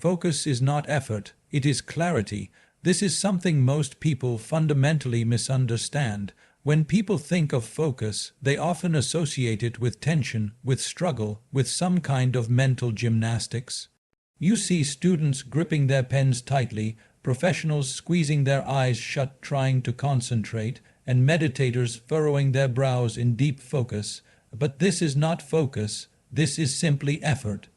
Focus is not effort, it is clarity. This is something most people fundamentally misunderstand. When people think of focus, they often associate it with tension, with struggle, with some kind of mental gymnastics. You see students gripping their pens tightly, professionals squeezing their eyes shut trying to concentrate, and meditators furrowing their brows in deep focus. But this is not focus, this is simply effort.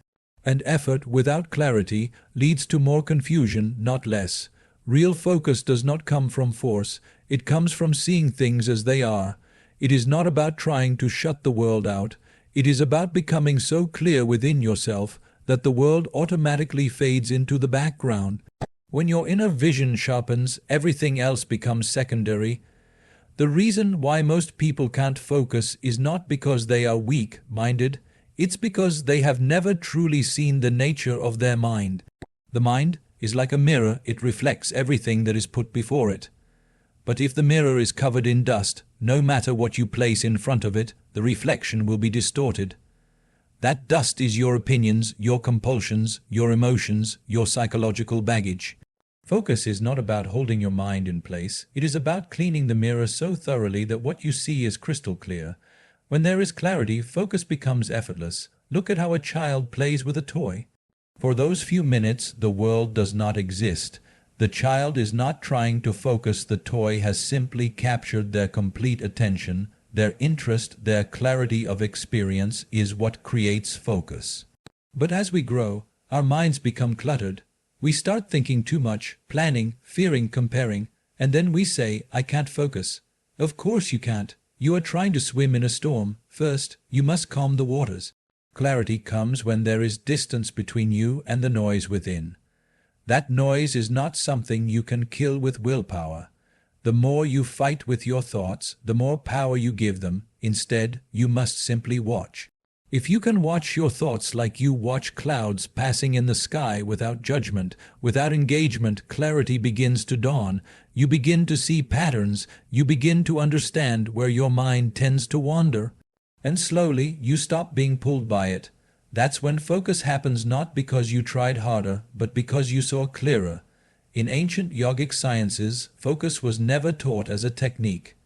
And effort without clarity leads to more confusion, not less. Real focus does not come from force, it comes from seeing things as they are. It is not about trying to shut the world out, it is about becoming so clear within yourself that the world automatically fades into the background. When your inner vision sharpens, everything else becomes secondary. The reason why most people can't focus is not because they are weak-minded, it's because they have never truly seen the nature of their mind. The mind is like a mirror, it reflects everything that is put before it. But if the mirror is covered in dust, no matter what you place in front of it, the reflection will be distorted. That dust is your opinions, your compulsions, your emotions, your psychological baggage. Focus is not about holding your mind in place, it is about cleaning the mirror so thoroughly that what you see is crystal clear. When there is clarity, focus becomes effortless. Look at how a child plays with a toy. For those few minutes, the world does not exist. The child is not trying to focus, the toy has simply captured their complete attention. Their interest, their clarity of experience is what creates focus. But as we grow, our minds become cluttered. We start thinking too much, planning, fearing, comparing, and then we say, I can't focus. Of course you can't. You are trying to swim in a storm. First, you must calm the waters. Clarity comes when there is distance between you and the noise within. That noise is not something you can kill with willpower. The more you fight with your thoughts, the more power you give them. Instead, you must simply watch. If you can watch your thoughts like you watch clouds passing in the sky without judgment, without engagement, clarity begins to dawn. You begin to see patterns, you begin to understand where your mind tends to wander. And slowly, you stop being pulled by it. That's when focus happens, not because you tried harder, but because you saw clearer. In ancient yogic sciences, focus was never taught as a technique.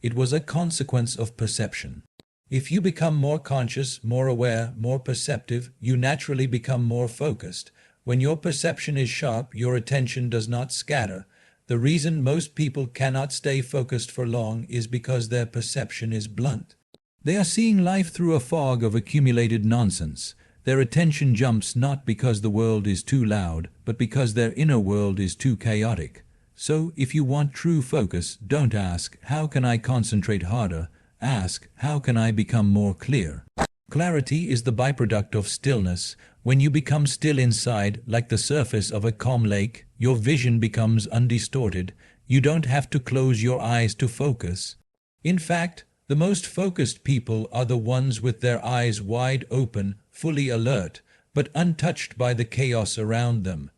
It was a consequence of perception. If you become more conscious, more aware, more perceptive, you naturally become more focused. When your perception is sharp, your attention does not scatter. The reason most people cannot stay focused for long is because their perception is blunt. They are seeing life through a fog of accumulated nonsense. Their attention jumps not because the world is too loud, but because their inner world is too chaotic. So, if you want true focus, don't ask, how can I concentrate harder? Ask, how can I become more clear? Clarity is the byproduct of stillness. When you become still inside, like the surface of a calm lake, your vision becomes undistorted. You don't have to close your eyes to focus. In fact, the most focused people are the ones with their eyes wide open, fully alert, but untouched by the chaos around them.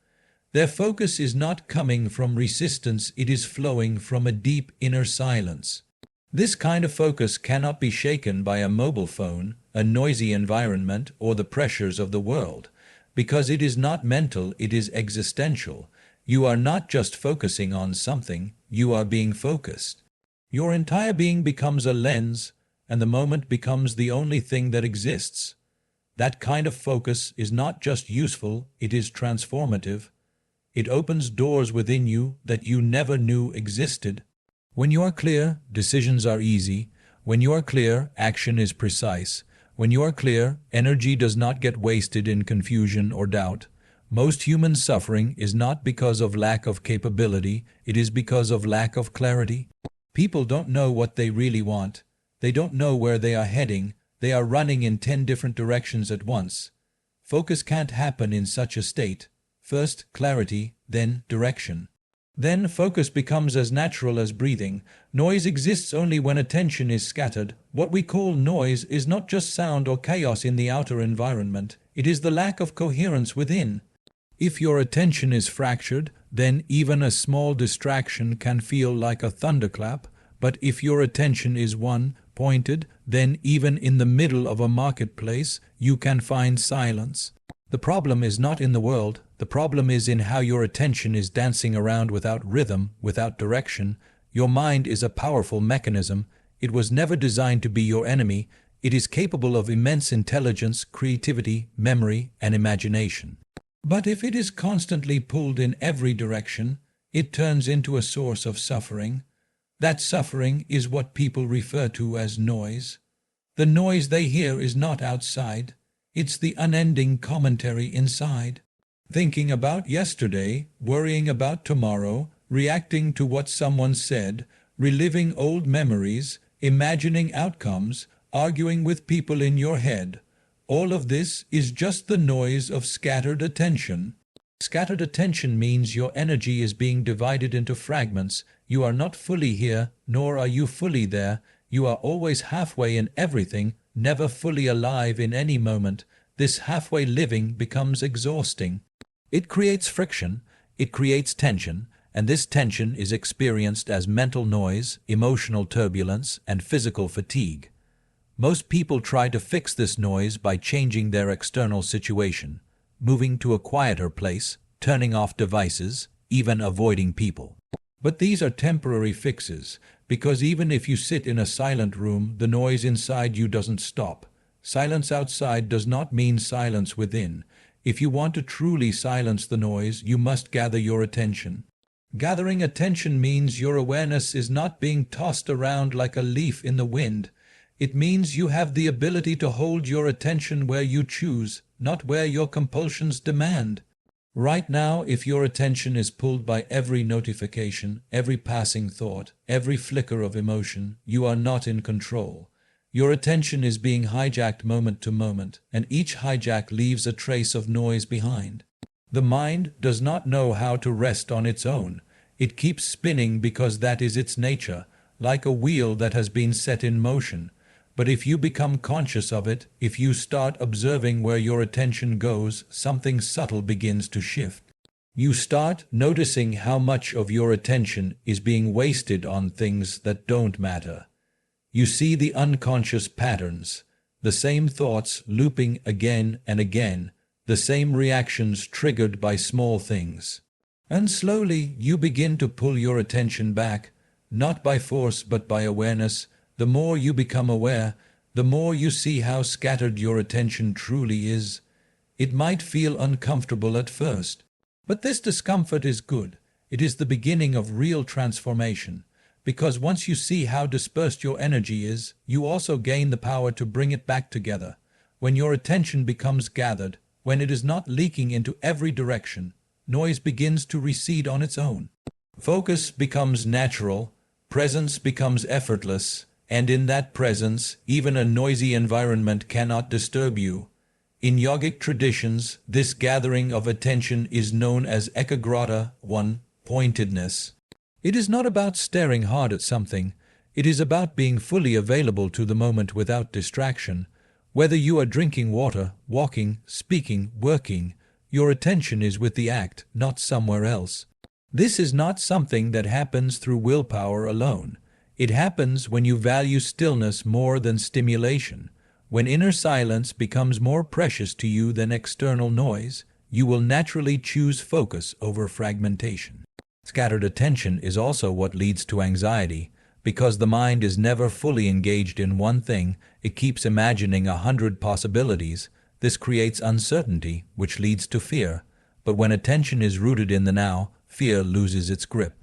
Their focus is not coming from resistance, it is flowing from a deep inner silence. This kind of focus cannot be shaken by a mobile phone, a noisy environment, or the pressures of the world. Because it is not mental, it is existential. You are not just focusing on something, you are being focused. Your entire being becomes a lens, and the moment becomes the only thing that exists. That kind of focus is not just useful, it is transformative. It opens doors within you that you never knew existed. When you are clear, decisions are easy. When you are clear, action is precise. When you are clear, energy does not get wasted in confusion or doubt. Most human suffering is not because of lack of capability, it is because of lack of clarity. People don't know what they really want. They don't know where they are heading. They are running in 10 different directions at once. Focus can't happen in such a state. First, clarity, then direction. Then focus becomes as natural as breathing. Noise exists only when attention is scattered. What we call noise is not just sound or chaos in the outer environment. It is the lack of coherence within. If your attention is fractured, then even a small distraction can feel like a thunderclap. But if your attention is one-pointed, then even in the middle of a marketplace, you can find silence. The problem is not in the world, The problem is in how your attention is dancing around without rhythm, without direction. Your mind is a powerful mechanism. It was never designed to be your enemy. It is capable of immense intelligence, creativity, memory, and imagination. But if it is constantly pulled in every direction, it turns into a source of suffering. That suffering is what people refer to as noise. The noise they hear is not outside. It's the unending commentary inside. Thinking about yesterday, worrying about tomorrow, reacting to what someone said, reliving old memories, imagining outcomes, arguing with people in your head. All of this is just the noise of scattered attention. Scattered attention means your energy is being divided into fragments. You are not fully here, nor are you fully there. You are always halfway in everything, never fully alive in any moment. This halfway living becomes exhausting. It creates friction, it creates tension, and this tension is experienced as mental noise, emotional turbulence, and physical fatigue. Most people try to fix this noise by changing their external situation, moving to a quieter place, turning off devices, even avoiding people. But these are temporary fixes, because even if you sit in a silent room, the noise inside you doesn't stop. Silence outside does not mean silence within. If you want to truly silence the noise, you must gather your attention. Gathering attention means your awareness is not being tossed around like a leaf in the wind. It means you have the ability to hold your attention where you choose, not where your compulsions demand. Right now, if your attention is pulled by every notification, every passing thought, every flicker of emotion, you are not in control. Your attention is being hijacked moment to moment, and each hijack leaves a trace of noise behind. The mind does not know how to rest on its own. It keeps spinning because that is its nature, like a wheel that has been set in motion. But if you become conscious of it, if you start observing where your attention goes, something subtle begins to shift. You start noticing how much of your attention is being wasted on things that don't matter. You see the unconscious patterns, the same thoughts looping again and again, the same reactions triggered by small things. And slowly you begin to pull your attention back, not by force but by awareness. The more you become aware, the more you see how scattered your attention truly is. It might feel uncomfortable at first, but this discomfort is good. It is the beginning of real transformation. Because once you see how dispersed your energy is, you also gain the power to bring it back together. When your attention becomes gathered, when it is not leaking into every direction, noise begins to recede on its own. Focus becomes natural, presence becomes effortless, and in that presence, even a noisy environment cannot disturb you. In yogic traditions, this gathering of attention is known as ekagrata, one-pointedness. It is not about staring hard at something. It is about being fully available to the moment without distraction. Whether you are drinking water, walking, speaking, working, your attention is with the act, not somewhere else. This is not something that happens through willpower alone. It happens when you value stillness more than stimulation. When inner silence becomes more precious to you than external noise, you will naturally choose focus over fragmentation. Scattered attention is also what leads to anxiety. Because the mind is never fully engaged in one thing, it keeps imagining 100 possibilities. This creates uncertainty, which leads to fear. But when attention is rooted in the now, fear loses its grip.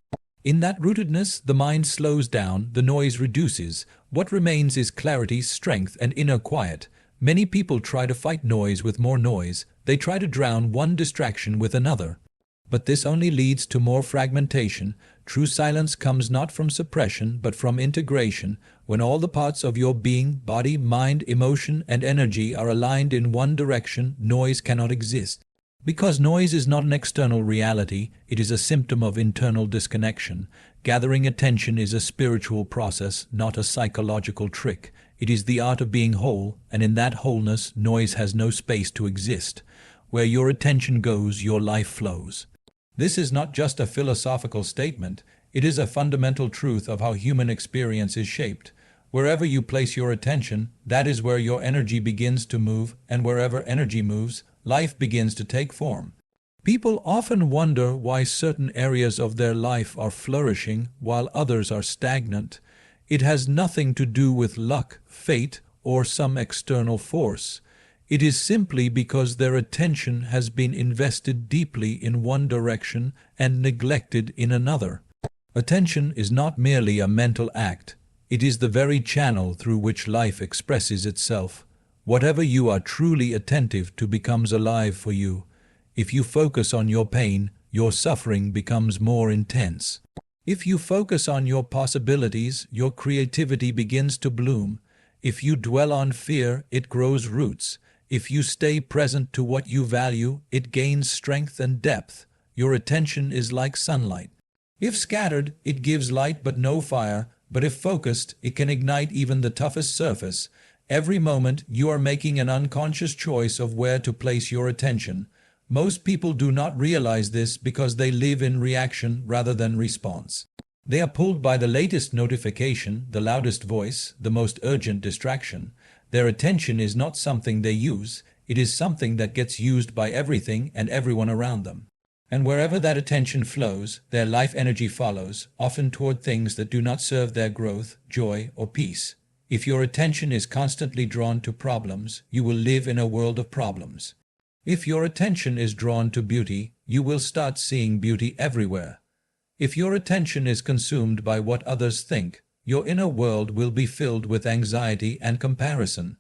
In that rootedness, the mind slows down, the noise reduces. What remains is clarity, strength, and inner quiet. Many people try to fight noise with more noise. They try to drown one distraction with another. But this only leads to more fragmentation. True silence comes not from suppression, but from integration. When all the parts of your being, body, mind, emotion, and energy are aligned in one direction, noise cannot exist. Because noise is not an external reality, it is a symptom of internal disconnection. Gathering attention is a spiritual process, not a psychological trick. It is the art of being whole, and in that wholeness, noise has no space to exist. Where your attention goes, your life flows. This is not just a philosophical statement, it is a fundamental truth of how human experience is shaped. Wherever you place your attention, that is where your energy begins to move, and wherever energy moves, life begins to take form. People often wonder why certain areas of their life are flourishing while others are stagnant. It has nothing to do with luck, fate, or some external force. It is simply because their attention has been invested deeply in one direction and neglected in another. Attention is not merely a mental act. It is the very channel through which life expresses itself. Whatever you are truly attentive to becomes alive for you. If you focus on your pain, your suffering becomes more intense. If you focus on your possibilities, your creativity begins to bloom. If you dwell on fear, it grows roots. If you stay present to what you value, it gains strength and depth. Your attention is like sunlight. If scattered, it gives light but no fire, but if focused, it can ignite even the toughest surface. Every moment, you are making an unconscious choice of where to place your attention. Most people do not realize this because they live in reaction rather than response. They are pulled by the latest notification, the loudest voice, the most urgent distraction. Their attention is not something they use, it is something that gets used by everything and everyone around them. And wherever that attention flows, their life energy follows, often toward things that do not serve their growth, joy, or peace. If your attention is constantly drawn to problems, you will live in a world of problems. If your attention is drawn to beauty, you will start seeing beauty everywhere. If your attention is consumed by what others think, your inner world will be filled with anxiety and comparison.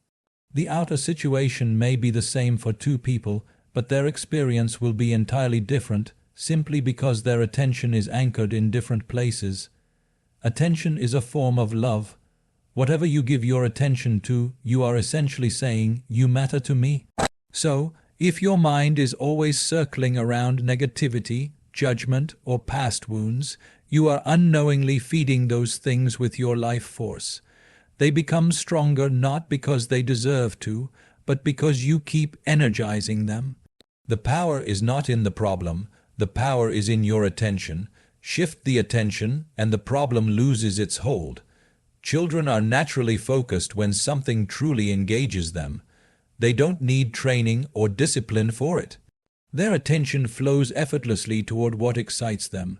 The outer situation may be the same for two people, but their experience will be entirely different, simply because their attention is anchored in different places. Attention is a form of love. Whatever you give your attention to, you are essentially saying, "You matter to me." So, if your mind is always circling around negativity, judgment, or past wounds, you are unknowingly feeding those things with your life force. They become stronger not because they deserve to, but because you keep energizing them. The power is not in the problem, the power is in your attention. Shift the attention, and the problem loses its hold. Children are naturally focused when something truly engages them. They don't need training or discipline for it. Their attention flows effortlessly toward what excites them.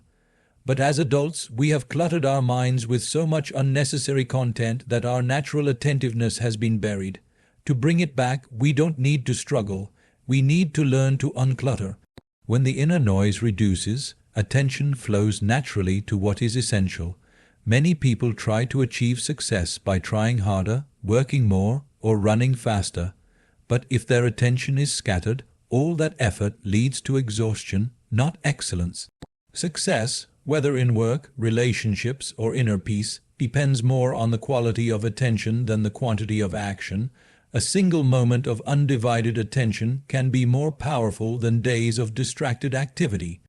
But as adults, we have cluttered our minds with so much unnecessary content that our natural attentiveness has been buried. To bring it back, we don't need to struggle. We need to learn to unclutter. When the inner noise reduces, attention flows naturally to what is essential. Many people try to achieve success by trying harder, working more, or running faster. But if their attention is scattered, all that effort leads to exhaustion, not excellence. Success, whether in work, relationships, or inner peace, depends more on the quality of attention than the quantity of action. A single moment of undivided attention can be more powerful than days of distracted activity.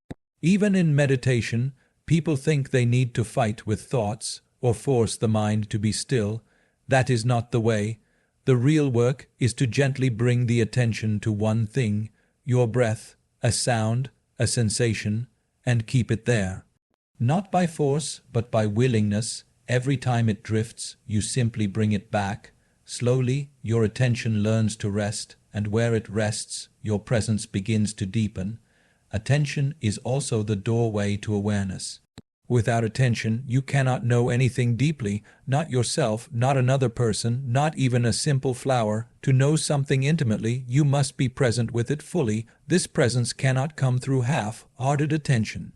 Even in meditation, people think they need to fight with thoughts or force the mind to be still. That is not the way. The real work is to gently bring the attention to one thing, your breath, a sound, a sensation, and keep it there. Not by force, but by willingness. Every time it drifts, you simply bring it back. Slowly, your attention learns to rest, and where it rests, your presence begins to deepen. Attention is also the doorway to awareness. Without attention, you cannot know anything deeply, not yourself, not another person, not even a simple flower. To know something intimately, you must be present with it fully. This presence cannot come through half-hearted attention.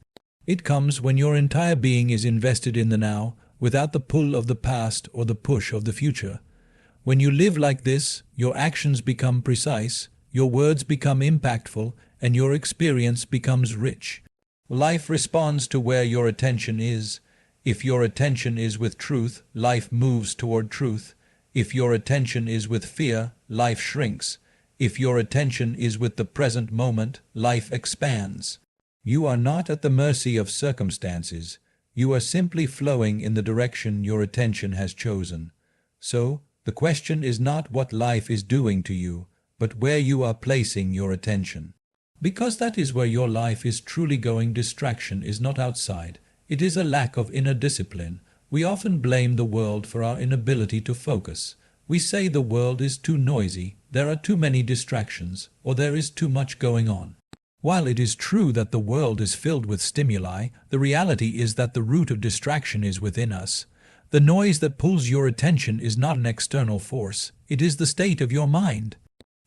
It comes when your entire being is invested in the now, without the pull of the past or the push of the future. When you live like this, your actions become precise, your words become impactful, and your experience becomes rich. Life responds to where your attention is. If your attention is with truth, life moves toward truth. If your attention is with fear, life shrinks. If your attention is with the present moment, life expands. You are not at the mercy of circumstances. You are simply flowing in the direction your attention has chosen. So, the question is not what life is doing to you, but where you are placing your attention. Because that is where your life is truly going. Distraction is not outside. It is a lack of inner discipline. We often blame the world for our inability to focus. We say the world is too noisy, there are too many distractions, or there is too much going on. While it is true that the world is filled with stimuli, the reality is that the root of distraction is within us. The noise that pulls your attention is not an external force, it is the state of your mind.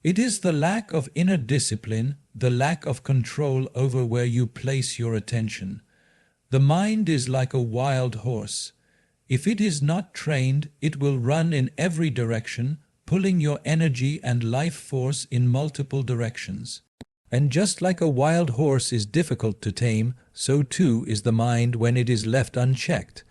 It is the lack of inner discipline, the lack of control over where you place your attention. The mind is like a wild horse. If it is not trained, it will run in every direction, pulling your energy and life force in multiple directions. And just like a wild horse is difficult to tame, so too is the mind when it is left unchecked.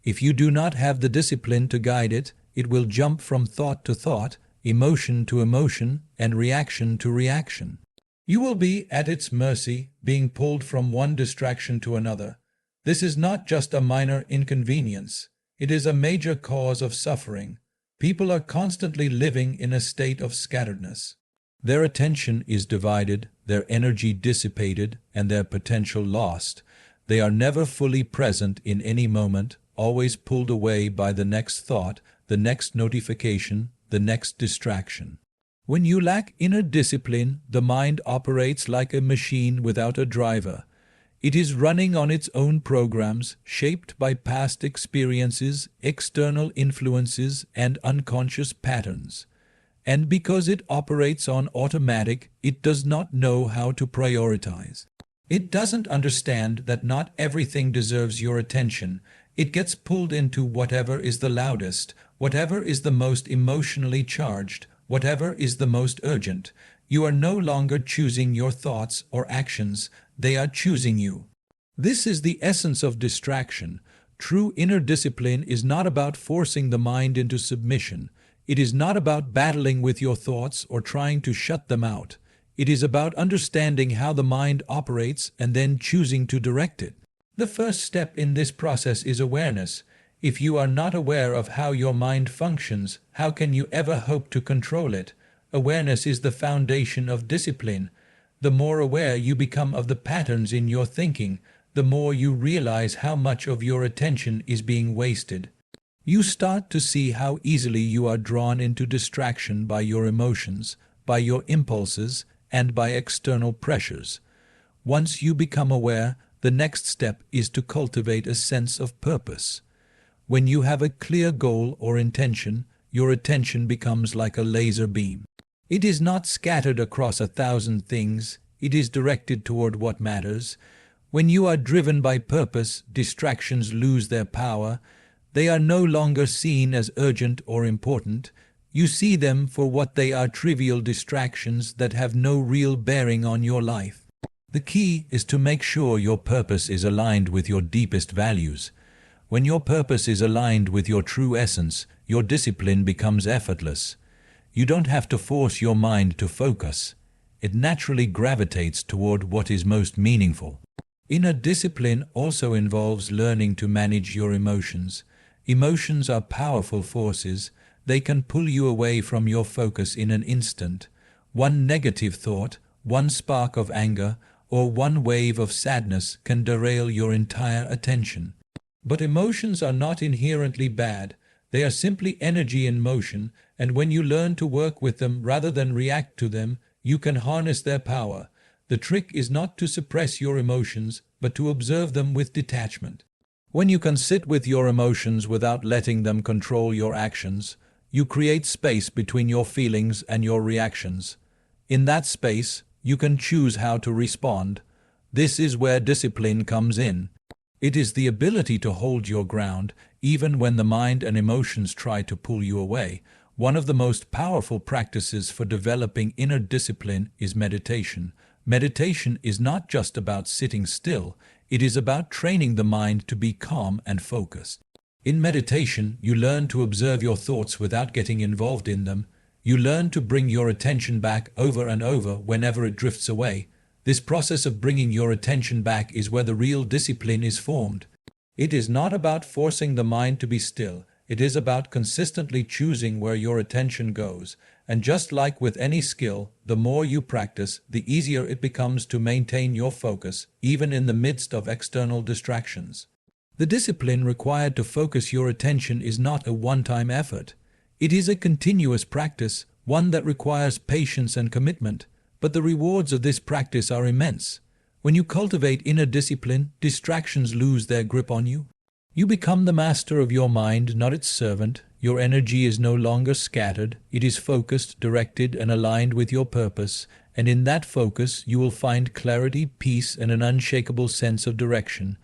If you do not have the discipline to guide it, it will jump from thought to thought, emotion to emotion, and reaction to reaction. You will be at its mercy, being pulled from one distraction to another. This is not just a minor inconvenience. It is a major cause of suffering. People are constantly living in a state of scatteredness. Their attention is divided, their energy dissipated, and their potential lost. They are never fully present in any moment, always pulled away by the next thought, the next notification, the next distraction. When you lack inner discipline, the mind operates like a machine without a driver. It is running on its own programs, shaped by past experiences, external influences, and unconscious patterns. And because it operates on automatic, it does not know how to prioritize. It doesn't understand that not everything deserves your attention. It gets pulled into whatever is the loudest, whatever is the most emotionally charged, whatever is the most urgent. You are no longer choosing your thoughts or actions, they are choosing you. This is the essence of distraction. True inner discipline is not about forcing the mind into submission. It is not about battling with your thoughts or trying to shut them out. It is about understanding how the mind operates and then choosing to direct it. The first step in this process is awareness. If you are not aware of how your mind functions, how can you ever hope to control it? Awareness is the foundation of discipline. The more aware you become of the patterns in your thinking, the more you realize how much of your attention is being wasted. You start to see how easily you are drawn into distraction by your emotions, by your impulses, and by external pressures. Once you become aware, the next step is to cultivate a sense of purpose. When you have a clear goal or intention, your attention becomes like a laser beam. It is not scattered across 1,000 things, it is directed toward what matters. When you are driven by purpose, distractions lose their power. They are no longer seen as urgent or important. You see them for what they are: trivial distractions that have no real bearing on your life. The key is to make sure your purpose is aligned with your deepest values. When your purpose is aligned with your true essence, your discipline becomes effortless. You don't have to force your mind to focus. It naturally gravitates toward what is most meaningful. Inner discipline also involves learning to manage your emotions. Emotions are powerful forces. They can pull you away from your focus in an instant. One negative thought, one spark of anger, or one wave of sadness can derail your entire attention. But emotions are not inherently bad. They are simply energy in motion, and when you learn to work with them rather than react to them, you can harness their power. The trick is not to suppress your emotions, but to observe them with detachment. When you can sit with your emotions without letting them control your actions, you create space between your feelings and your reactions. In that space, you can choose how to respond. This is where discipline comes in. It is the ability to hold your ground, even when the mind and emotions try to pull you away. One of the most powerful practices for developing inner discipline is meditation. Meditation is not just about sitting still, it is about training the mind to be calm and focused. In meditation, you learn to observe your thoughts without getting involved in them. You learn to bring your attention back over and over whenever it drifts away. This process of bringing your attention back is where the real discipline is formed. It is not about forcing the mind to be still. It is about consistently choosing where your attention goes. And just like with any skill, the more you practice, the easier it becomes to maintain your focus, even in the midst of external distractions. The discipline required to focus your attention is not a one-time effort. It is a continuous practice, one that requires patience and commitment. but the rewards of this practice are immense. When you cultivate inner discipline, distractions lose their grip on you. You become the master of your mind, not its servant. Your energy is no longer scattered. It is focused, directed, and aligned with your purpose, and in that focus you will find clarity, peace, and an unshakable sense of direction.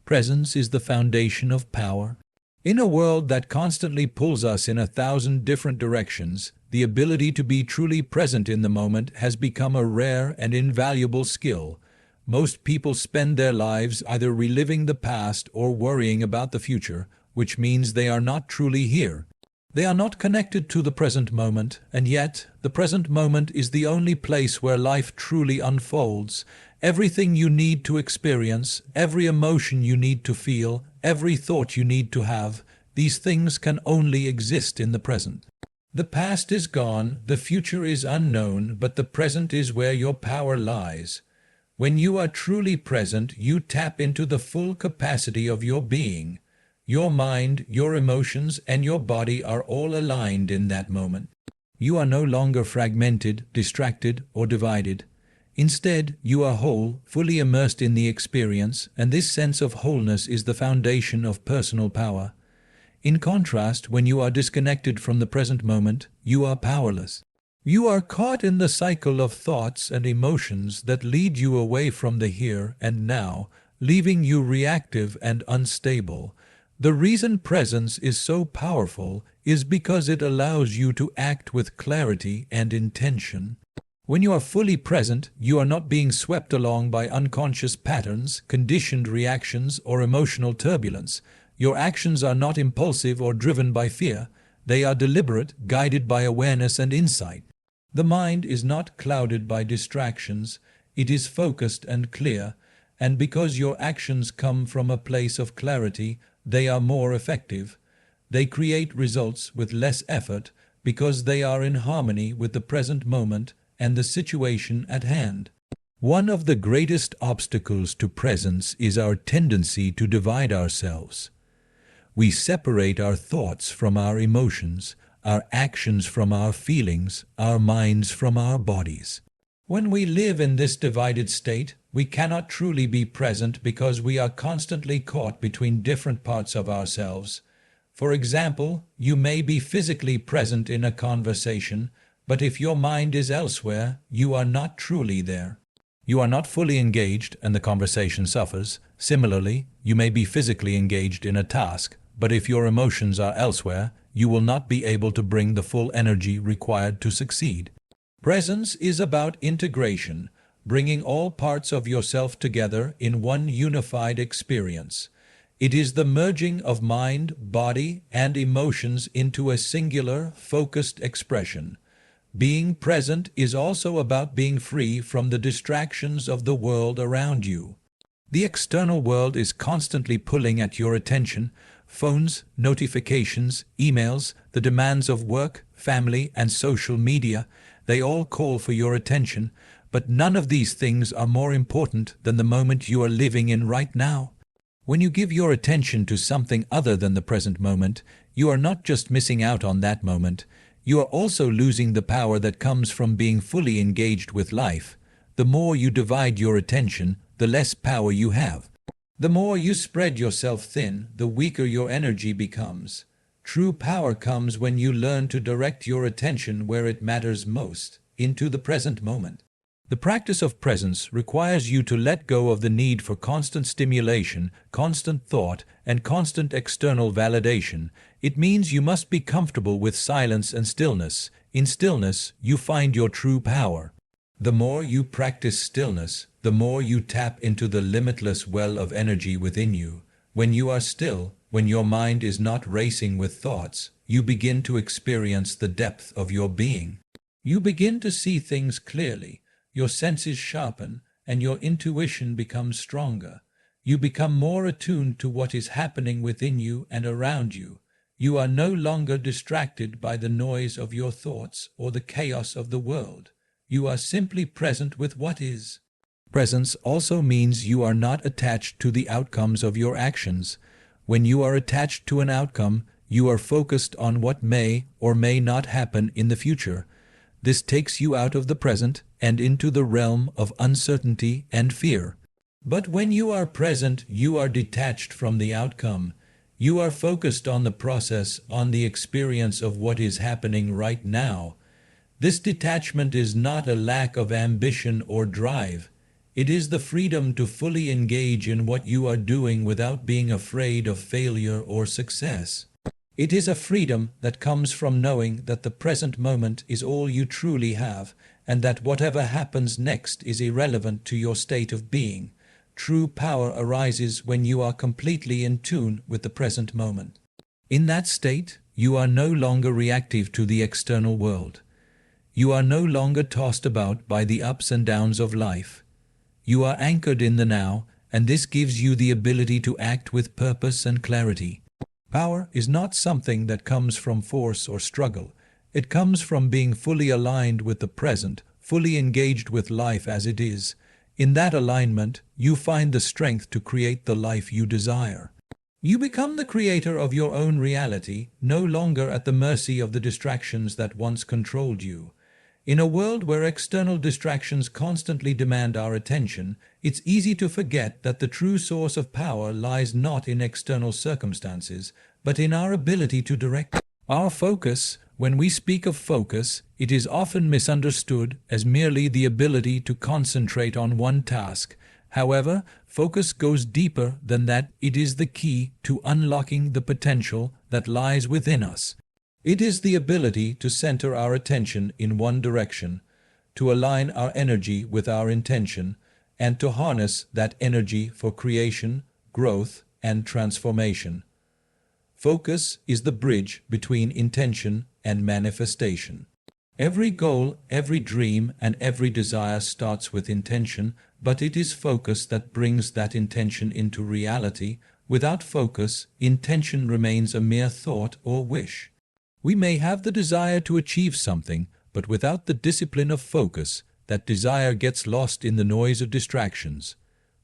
Presence is the foundation of power. In a world that constantly pulls us in 1,000 different directions, the ability to be truly present in the moment has become a rare and invaluable skill. Most people spend their lives either reliving the past or worrying about the future, which means they are not truly here. They are not connected to the present moment, and yet the present moment is the only place where life truly unfolds. Everything you need to experience, every emotion you need to feel, every thought you need to have, these things can only exist in the present. The past is gone, the future is unknown, but the present is where your power lies. When you are truly present, you tap into the full capacity of your being. Your mind, your emotions, and your body are all aligned in that moment. You are no longer fragmented, distracted, or divided. Instead, you are whole, fully immersed in the experience, and this sense of wholeness is the foundation of personal power. In contrast, when you are disconnected from the present moment, you are powerless. You are caught in the cycle of thoughts and emotions that lead you away from the here and now, leaving you reactive and unstable. The reason presence is so powerful is because it allows you to act with clarity and intention. When you are fully present, you are not being swept along by unconscious patterns, conditioned reactions, or emotional turbulence. Your actions are not impulsive or driven by fear. They are deliberate, guided by awareness and insight. The mind is not clouded by distractions. It is focused and clear, and because your actions come from a place of clarity, they are more effective. They create results with less effort because they are in harmony with the present moment and the situation at hand. One of the greatest obstacles to presence is our tendency to divide ourselves. We separate our thoughts from our emotions, our actions from our feelings, our minds from our bodies. When we live in this divided state, we cannot truly be present because we are constantly caught between different parts of ourselves. For example, you may be physically present in a conversation, but if your mind is elsewhere, you are not truly there. You are not fully engaged and the conversation suffers. Similarly, you may be physically engaged in a task, but if your emotions are elsewhere, you will not be able to bring the full energy required to succeed. Presence is about integration, bringing all parts of yourself together in one unified experience. It is the merging of mind, body, and emotions into a singular, focused expression. Being present is also about being free from the distractions of the world around you. The external world is constantly pulling at your attention. Phones, notifications, emails, the demands of work, family, and social media, they all call for your attention, but none of these things are more important than the moment you are living in right now. When you give your attention to something other than the present moment, you are not just missing out on that moment, you are also losing the power that comes from being fully engaged with life. The more you divide your attention, the less power you have. The more you spread yourself thin, the weaker your energy becomes. True power comes when you learn to direct your attention where it matters most, into the present moment. The practice of presence requires you to let go of the need for constant stimulation, constant thought, and constant external validation. It means you must be comfortable with silence and stillness. In stillness, you find your true power. The more you practice stillness, the more you tap into the limitless well of energy within you. When you are still, when your mind is not racing with thoughts, you begin to experience the depth of your being. You begin to see things clearly. Your senses sharpen, and your intuition becomes stronger. You become more attuned to what is happening within you and around you. You are no longer distracted by the noise of your thoughts or the chaos of the world. You are simply present with what is. Presence also means you are not attached to the outcomes of your actions. When you are attached to an outcome, you are focused on what may or may not happen in the future. This takes you out of the present and into the realm of uncertainty and fear. But when you are present, you are detached from the outcome. You are focused on the process, on the experience of what is happening right now. This detachment is not a lack of ambition or drive. It is the freedom to fully engage in what you are doing without being afraid of failure or success. It is a freedom that comes from knowing that the present moment is all you truly have, and that whatever happens next is irrelevant to your state of being. True power arises when you are completely in tune with the present moment. In that state, you are no longer reactive to the external world. You are no longer tossed about by the ups and downs of life. You are anchored in the now, and this gives you the ability to act with purpose and clarity. Power is not something that comes from force or struggle. It comes from being fully aligned with the present, fully engaged with life as it is. In that alignment, you find the strength to create the life you desire. You become the creator of your own reality, no longer at the mercy of the distractions that once controlled you. In a world where external distractions constantly demand our attention, it's easy to forget that the true source of power lies not in external circumstances, but in our ability to direct our focus. When we speak of focus, it is often misunderstood as merely the ability to concentrate on one task. However, focus goes deeper than that. It is the key to unlocking the potential that lies within us. It is the ability to center our attention in one direction, to align our energy with our intention, and to harness that energy for creation, growth, and transformation. Focus is the bridge between intention and manifestation. Every goal, every dream, and every desire starts with intention, but it is focus that brings that intention into reality. Without focus, intention remains a mere thought or wish. We may have the desire to achieve something, but without the discipline of focus, that desire gets lost in the noise of distractions.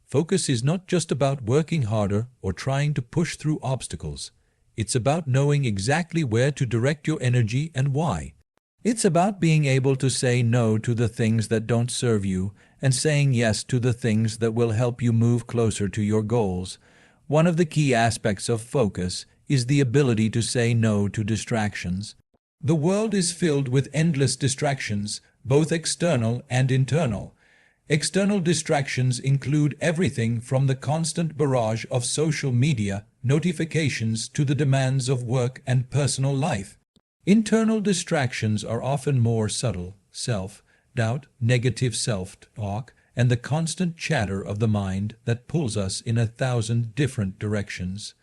Focus is not just about working harder or trying to push through obstacles. It's about knowing exactly where to direct your energy and why. It's about being able to say no to the things that don't serve you and saying yes to the things that will help you move closer to your goals. One of the key aspects of focus is the ability to say no to distractions. The world is filled with endless distractions, both external and internal. External distractions include everything from the constant barrage of social media notifications to the demands of work and personal life. Internal distractions are often more subtle: self-doubt, negative self-talk, and the constant chatter of the mind that pulls us in 1,000 different directions.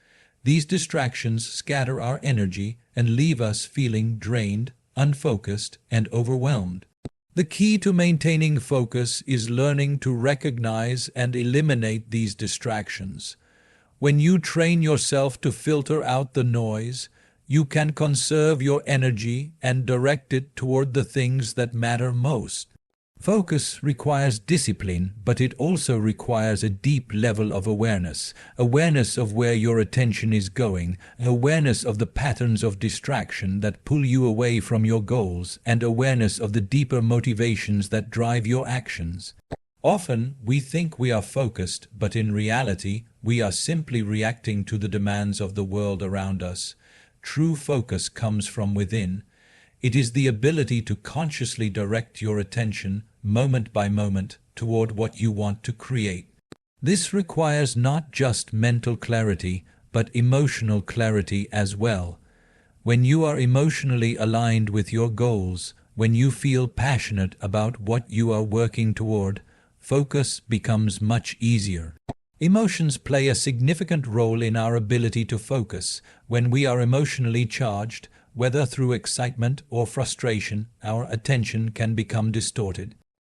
These distractions scatter our energy and leave us feeling drained, unfocused, and overwhelmed. The key to maintaining focus is learning to recognize and eliminate these distractions. When you train yourself to filter out the noise, you can conserve your energy and direct it toward the things that matter most. Focus requires discipline, but it also requires a deep level of awareness of where your attention is going, awareness of the patterns of distraction that pull you away from your goals, and awareness of the deeper motivations that drive your actions. Often, we think we are focused, but in reality, we are simply reacting to the demands of the world around us. True focus comes from within. It is the ability to consciously direct your attention, moment by moment, toward what you want to create. This requires not just mental clarity, but emotional clarity as well. When you are emotionally aligned with your goals, when you feel passionate about what you are working toward, focus becomes much easier. Emotions play a significant role in our ability to focus. When we are emotionally charged, whether through excitement or frustration, our attention can become distorted.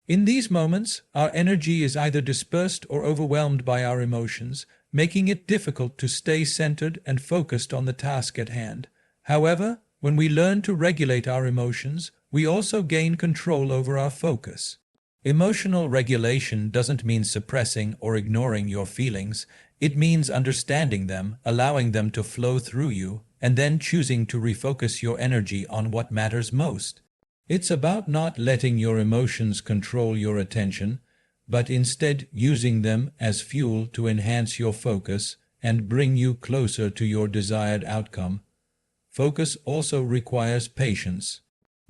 In these moments, our energy is either dispersed or overwhelmed by our emotions, making it difficult to stay centered and focused on the task at hand. However, when we learn to regulate our emotions, we also gain control over our focus. Emotional regulation doesn't mean suppressing or ignoring your feelings. It means understanding them, allowing them to flow through you, and then choosing to refocus your energy on what matters most. It's about not letting your emotions control your attention, but instead using them as fuel to enhance your focus and bring you closer to your desired outcome. Focus also requires patience.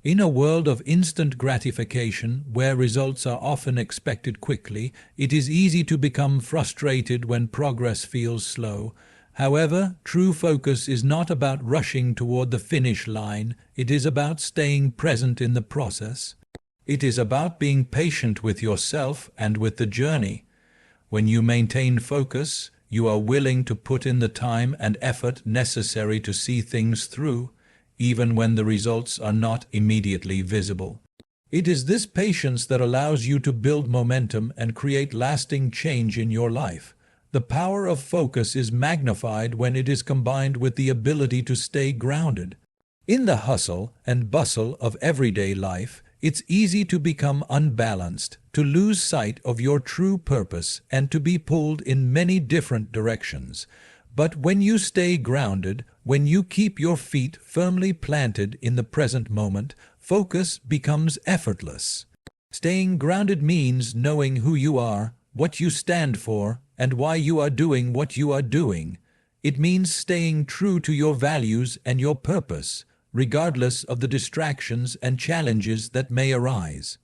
In a world of instant gratification, where results are often expected quickly, it is easy to become frustrated when progress feels slow. However, true focus is not about rushing toward the finish line, it is about staying present in the process. It is about being patient with yourself and with the journey. When you maintain focus, you are willing to put in the time and effort necessary to see things through, even when the results are not immediately visible. It is this patience that allows you to build momentum and create lasting change in your life. The power of focus is magnified when it is combined with the ability to stay grounded. In the hustle and bustle of everyday life, it's easy to become unbalanced, to lose sight of your true purpose, and to be pulled in many different directions. But when you stay grounded, when you keep your feet firmly planted in the present moment, focus becomes effortless. Staying grounded means knowing who you are, what you stand for, and why you are doing what you are doing. It means staying true to your values and your purpose, regardless of the distractions and challenges that may arise.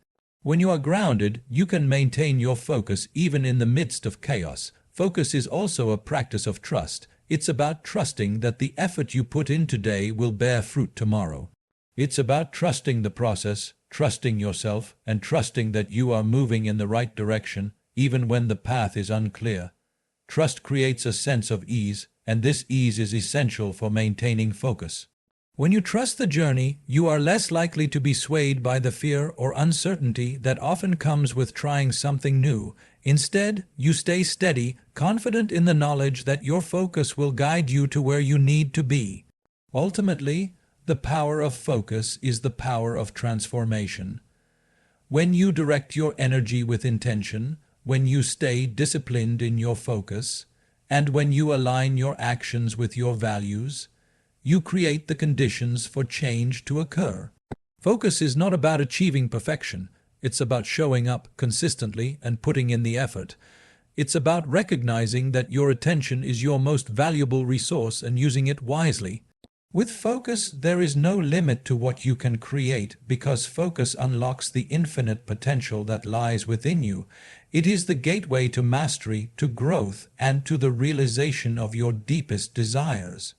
When you are grounded, you can maintain your focus even in the midst of chaos. Focus is also a practice of trust. It's about trusting that the effort you put in today will bear fruit tomorrow. It's about trusting the process, trusting yourself, and trusting that you are moving in the right direction, even when the path is unclear. Trust creates a sense of ease, and this ease is essential for maintaining focus. When you trust the journey, you are less likely to be swayed by the fear or uncertainty that often comes with trying something new. Instead, you stay steady, confident in the knowledge that your focus will guide you to where you need to be. Ultimately, the power of focus is the power of transformation. When you direct your energy with intention, when you stay disciplined in your focus, and when you align your actions with your values, you create the conditions for change to occur. Focus is not about achieving perfection. It's about showing up consistently and putting in the effort. It's about recognizing that your attention is your most valuable resource and using it wisely. With focus, there is no limit to what you can create because focus unlocks the infinite potential that lies within you. It is the gateway to mastery, to growth, and to the realization of your deepest desires.